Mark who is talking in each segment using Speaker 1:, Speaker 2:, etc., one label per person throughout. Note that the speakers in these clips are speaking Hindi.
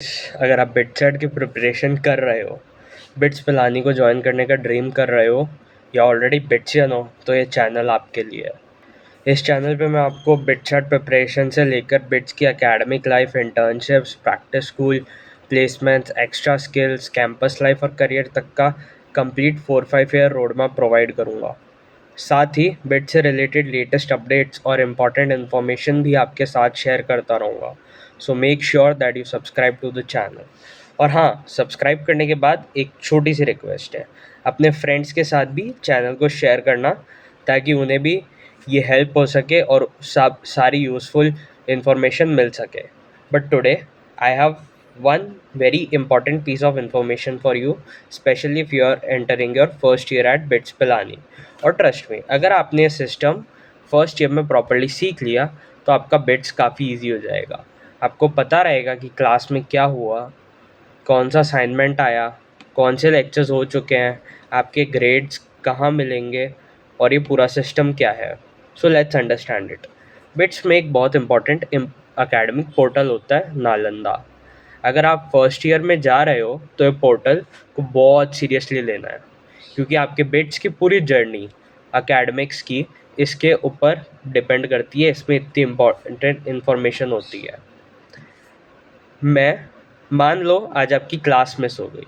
Speaker 1: अगर आप बिट सेट की प्रिपरेशन कर रहे हो, बिट्स पिलानी को ज्वाइन करने का ड्रीम कर रहे हो या ऑलरेडी बिट्सियन हो, तो ये चैनल आपके लिए है। इस चैनल पे मैं आपको बिट सेट प्रिपरेशन से लेकर बिट्स की academic life, internships, practice school placements, extra skills, campus life और करियर तक का complete 4-5 year road map provide करूँगा। साथ ही बिट से रिलेटेड लेटेस्ट अपडेट्स और इम्पॉर्टेंट इन्फॉर्मेशन भी आपके साथ शेयर करता रहूँगा। So make sure that you subscribe to the channel. और हाँ, सब्सक्राइब करने के बाद एक छोटी सी रिक्वेस्ट है, अपने फ्रेंड्स के साथ भी चैनल को शेयर करना ताकि उन्हें भी ये हेल्प हो सके और सारी यूज़फुल इन्फॉर्मेशन मिल सके। But today I have one very important piece of information for you, especially if you are entering your first year at BITS Pilani. और ट्रस्ट में, अगर आपने ये सिस्टम फर्स्ट ईयर में प्रॉपरली सीख लिया तो आपका बिट्स काफ़ी इजी हो जाएगा। आपको पता रहेगा कि क्लास में क्या हुआ, कौन सा असाइनमेंट आया, कौन से लेक्चर्स हो चुके हैं, आपके ग्रेड्स कहाँ मिलेंगे और ये पूरा सिस्टम क्या है। So let's understand it. Bits में एक बहुत इंपॉर्टेंट एकेडमिक पोर्टल होता है, नालंदा। अगर आप फर्स्ट ईयर में जा रहे हो तो ये पोर्टल को बहुत सीरियसली लेना है, क्योंकि आपके बिट्स की पूरी जर्नी एकेडमिक्स की इसके ऊपर डिपेंड करती है। इसमें इतनी इम्पॉर्टेंट इन्फॉर्मेशन होती है। मैं मान लो आज आपकी क्लास मिस हो गई।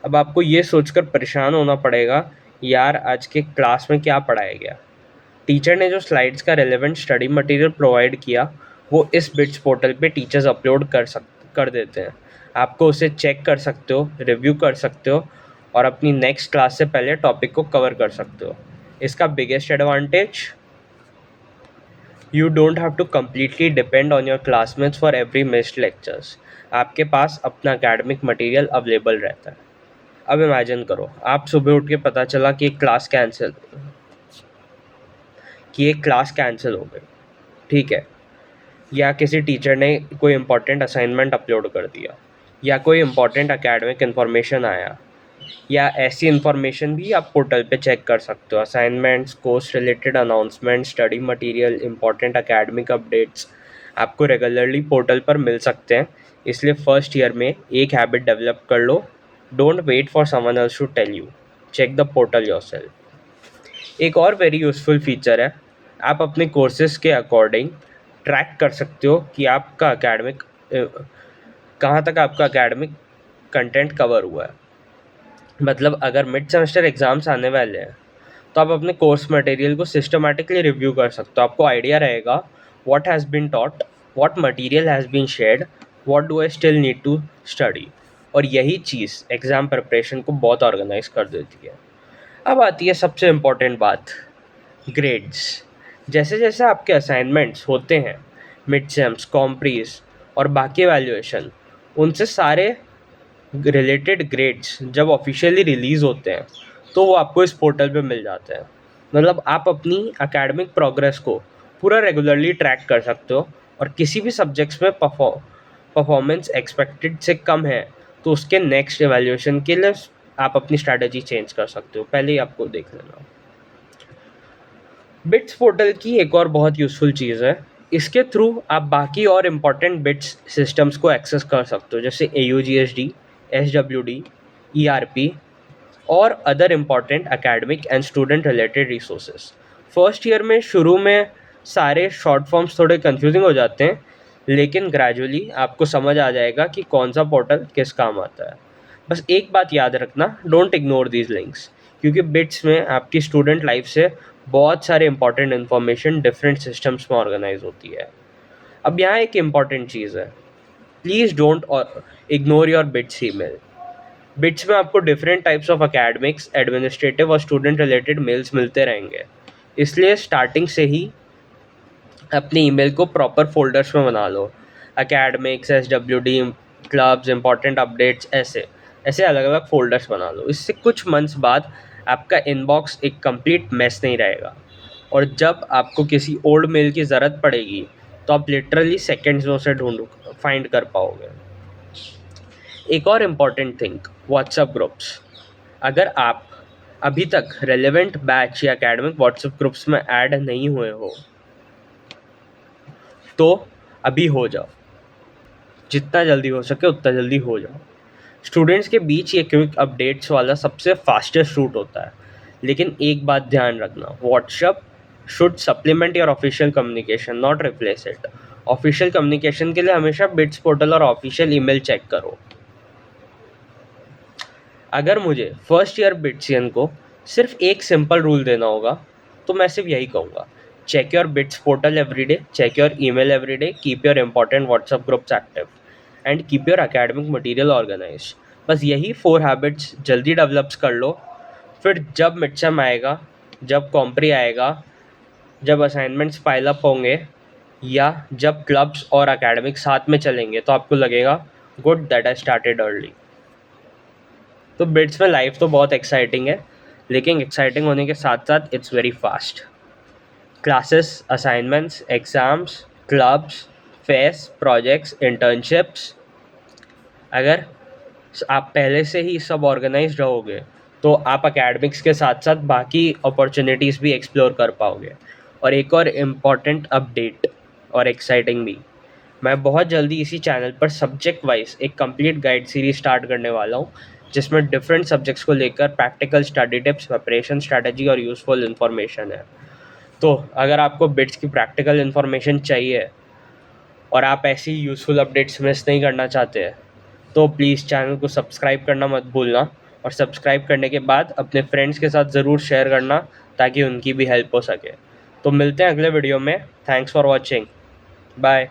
Speaker 1: अब आपको ये सोचकर परेशान होना पड़ेगा, यार आज के क्लास में क्या पढ़ाया गया। टीचर ने जो स्लाइड्स का रेलेवेंट स्टडी मटेरियल प्रोवाइड किया वो इस बिट्स पोर्टल पे टीचर्स अपलोड कर देते हैं। आपको उसे चेक कर सकते हो, रिव्यू कर सकते हो और अपनी नेक्स्ट क्लास से पहले टॉपिक को कवर कर सकते हो। इसका biggest advantage, you don't have to completely depend on your classmates for every missed lectures. आपके पास अपना एकेडमिक मटेरियल अवेलेबल रहता है। अब इमेजिन करो, आप सुबह उठ के पता चला कि एक क्लास कैंसिल हो गई, ठीक है, या किसी टीचर ने कोई इंपॉर्टेंट असाइनमेंट अपलोड कर दिया, या कोई इंपॉर्टेंट एकेडमिक इन्फॉर्मेशन आया, या ऐसी इन्फॉर्मेशन भी आप पोर्टल पे चेक कर सकते हो। Assignments, course related announcement, study material, important academic updates आपको रेगुलरली पोर्टल पर मिल सकते हैं। इसलिए फर्स्ट ईयर में एक हैबिट डेवलप कर लो, don't wait for someone else to tell you, check the portal yourself. एक और वेरी यूज़फुल फीचर है, आप अपने कोर्सेज़ के अकॉर्डिंग ट्रैक कर सकते हो कि आपका एकेडमिक कहाँ तक आपका एकेडमिक कंटेंट कवर हुआ है। मतलब अगर मिड सेमेस्टर एग्ज़ाम्स आने वाले हैं तो आप अपने कोर्स मटेरियल को सिस्टमेटिकली रिव्यू कर सकते हो। आपको आइडिया रहेगा what has been taught, what material has been shared, what do I still need to study. और यही चीज़ एग्ज़ाम प्रिपरेशन को बहुत ऑर्गेनाइज कर देती है। अब आती है सबसे इम्पॉर्टेंट बात, ग्रेड्स। जैसे जैसे आपके असाइनमेंट्स होते हैं, मिड सेम्स, कॉम्प्रीज और बाकी एवेल्यूएशन, उनसे सारे रिलेटेड ग्रेड्स जब ऑफिशियली रिलीज़ होते हैं तो वो आपको इस पोर्टल पे मिल जाते हैं। मतलब आप अपनी एकेडमिक प्रोग्रेस को पूरा रेगुलरली ट्रैक कर सकते हो और किसी भी सब्जेक्ट्स में परफॉर्मेंस एक्सपेक्टेड से कम है तो उसके नेक्स्ट एवेल्यूएशन के लिए आप अपनी स्ट्रैटेजी चेंज कर सकते हो। पहले ही आपको देख लेना। बिट्स पोर्टल की एक और बहुत यूज़फुल चीज़ है, इसके थ्रू आप बाकी और इम्पॉर्टेंट बिट्स सिस्टम्स को एक्सेस कर सकते हो, जैसे AUGSD, SWD, ERP और other important academic and student related resources. First year में शुरू में सारे शॉर्ट फॉर्म्स थोड़े कंफ्यूजिंग हो जाते हैं, लेकिन ग्रेजुअली आपको समझ आ जाएगा कि कौन सा पोर्टल किस काम आता है। बस एक बात याद रखना, डोंट इग्नोर दीज लिंक्स, क्योंकि बिट्स में आपकी स्टूडेंट लाइफ से बहुत सारे इंपॉर्टेंट इन्फॉर्मेशन डिफरेंट सिस्टम्स में ऑर्गेनाइज होती है। अब यहाँ एक इम्पॉर्टेंट चीज़ है, please don't ignore your bits email. Bits में आपको different types of academics, administrative और स्टूडेंट रिलेटेड मेल्स मिलते रहेंगे। इसलिए स्टार्टिंग से ही अपने ईमेल को प्रॉपर फोल्डर्स में बना लो। Academics, SWD, clubs, important updates, ऐसे ऐसे अलग अलग फोल्डर्स बना लो। इससे कुछ मंथ्स बाद आपका इनबॉक्स एक कंप्लीट मेस नहीं रहेगा और जब आपको किसी ओल्ड मेल की ज़रूरत पड़ेगी तो आप लिटरली सेकेंड्स में उसे फाइंड कर पाओगे। एक और इम्पॉर्टेंट थिंग, व्हाट्सएप ग्रुप्स। अगर आप अभी तक रेलेवेंट बैच या एकेडमिक व्हाट्सएप ग्रुप्स में ऐड नहीं हुए हो तो अभी हो जाओ। जितना जल्दी हो सके उतना जल्दी हो जाओ। स्टूडेंट्स के बीच ये क्विक अपडेट्स वाला सबसे फास्टेस्ट रूट होता है, लेकिन एक बात ध्यान रखना, WhatsApp should supplement your official communication, not replace it. Official communication के लिए हमेशा बिट्स पोर्टल और ऑफिशियल ईमेल चेक करो। अगर मुझे फर्स्ट ईयर बिट्सियन को सिर्फ एक सिंपल रूल देना होगा तो मैं सिर्फ यही कहूँगा, check your BITS portal every day, check your email every day, keep your important WhatsApp groups active and keep your academic material organise. बस यही 4 हैबिट्स जल्दी डेवलप्स कर लो। फिर जब मिड सेम आएगा, जब कॉम्प्री आएगा, जब असाइनमेंट्स पाइल अप होंगे या जब क्लब्स और एकेडमिक साथ में चलेंगे तो आपको लगेगा good that I started early. तो बिट्स में लाइफ तो बहुत एक्साइटिंग है, लेकिन एक्साइटिंग होने के साथ साथ it's very fast. Classes, assignments, exams, clubs, fest, projects, internships, अगर आप पहले से ही सब ऑर्गेनाइज रहोगे तो आप एकेडमिक्स के साथ साथ बाकी अपॉर्चुनिटीज़ भी एक्सप्लोर कर पाओगे। और एक और इम्पॉर्टेंट अपडेट और एक्साइटिंग भी, मैं बहुत जल्दी इसी चैनल पर सब्जेक्ट वाइज एक कंप्लीट गाइड सीरीज स्टार्ट करने वाला हूँ, जिसमें डिफरेंट सब्जेक्ट्स को लेकर practical study tips, preparation strategy और यूज़फुल इन्फॉर्मेशन है। तो अगर आपको बिट्स की प्रैक्टिकल इन्फॉर्मेशन चाहिए और आप ऐसी यूज़फुल अपडेट्स मिस नहीं करना चाहते तो प्लीज़ चैनल को सब्सक्राइब करना मत भूलना, और सब्सक्राइब करने के बाद अपने फ्रेंड्स के साथ ज़रूर शेयर करना ताकि उनकी भी हेल्प हो सके। तो मिलते हैं अगले वीडियो में। Thanks for watching, bye.